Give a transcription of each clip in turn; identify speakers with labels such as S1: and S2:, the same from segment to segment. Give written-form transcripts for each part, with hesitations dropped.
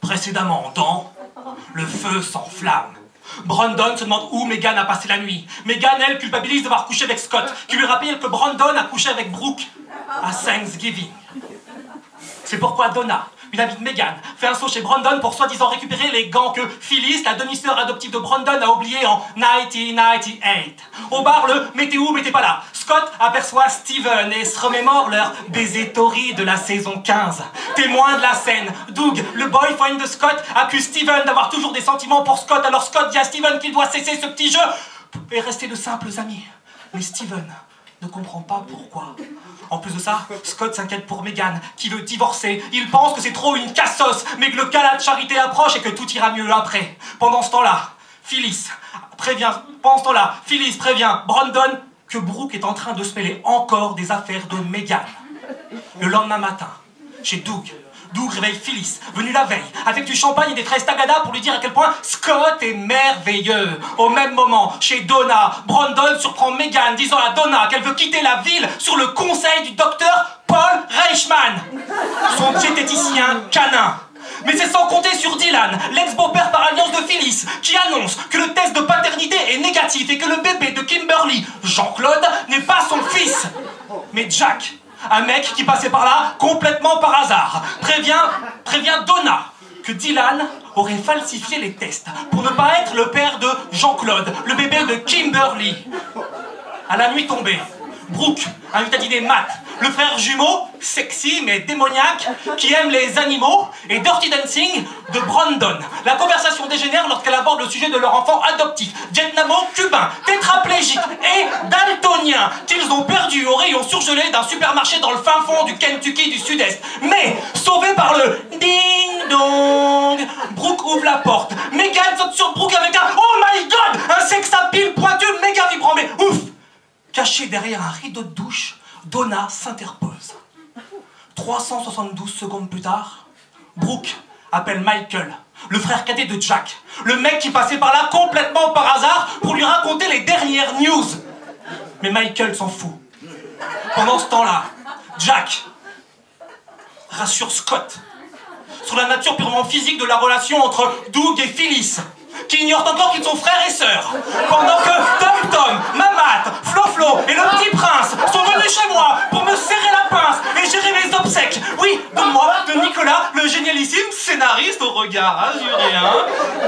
S1: Précédemment, dans Le feu s'enflamme. Brandon se demande où Megan a passé la nuit. Megan, elle, culpabilise d'avoir couché avec Scott, qui lui rappelle que Brandon a couché avec Brooke à Thanksgiving. C'est pourquoi Donna, une amie de Megan, fait un saut chez Brandon pour soi-disant récupérer les gants que Phyllis, la demi-sœur adoptive de Brandon, a oubliés en 1998. Au bar, le « mettez où, mettez pas là ». Scott aperçoit Steven et se remémore leur baiser torride de la saison 15. Témoin de la scène, Doug, le boyfriend de Scott, accuse Steven d'avoir toujours des sentiments pour Scott, alors Scott dit à Steven qu'il doit cesser ce petit jeu et rester de simples amis. Mais Steven ne comprend pas pourquoi. En plus de ça, Scott s'inquiète pour Megan, qui veut divorcer. Il pense que c'est trop une cassos, mais que le gala de charité approche et que tout ira mieux après. Pendant ce temps-là, Phyllis prévient Brandon que Brooke est en train de se mêler encore des affaires de Megan. Le lendemain matin, chez Doug réveille Phyllis, venue la veille, avec du champagne et des fraises tagada pour lui dire à quel point Scott est merveilleux. Au même moment, chez Donna, Brandon surprend Megan, disant à Donna qu'elle veut quitter la ville sur le conseil du docteur Paul Reichman, son diététicien canin. Mais c'est sans compter sur Dylan, l'ex-beau-père par alliance de Phyllis, qui annonce que le test de paternité est négatif et que le bébé de Kimberly, Jean-Claude, n'est pas son fils, mais Jack. Un mec qui passait par là complètement par hasard prévient Donna que Dylan aurait falsifié les tests pour ne pas être le père de Jean-Claude, le bébé de Kimberly. À la nuit tombée, Brooke invite à dîner Matt, le frère jumeau, sexy mais démoniaque, qui aime les animaux, et Dirty Dancing de Brandon. La conversation dégénère lorsqu'elle aborde le sujet de leur enfant adoptif, vietnamo-cubain, tétraplégique et daltonien, qu'ils ont perdu au rayon surgelé d'un supermarché dans le fin fond du Kentucky du Sud-Est. Mais, sauvé par le ding-dong, Brooke ouvre la porte. Megan saute sur Brooke avec un « Oh my God !» un sex appeal pointu méga vibrant, mais ouf! Caché derrière un rideau de douche, Donna s'interpose. 372 secondes plus tard, Brooke appelle Michael, le frère cadet de Jack, le mec qui passait par là complètement par hasard pour lui raconter les dernières news. Mais Michael s'en fout. Pendant ce temps-là, Jack rassure Scott sur la nature purement physique de la relation entre Doug et Phyllis, qui ignorent encore qu'ils sont frères et sœurs, pendant que Tom Tom, Mamat, Flo et le petit prince sont venus chez moi pour me serrer la pince et gérer mes obsèques. Oui, de moi, de Nicolas, le génialissime scénariste au regard azuréen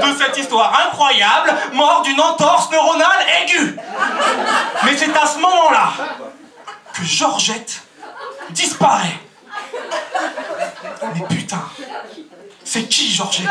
S1: de cette histoire incroyable, mort d'une entorse neuronale aiguë. Mais c'est à ce moment-là que Georgette disparaît. Mais putain, c'est qui Georgette ?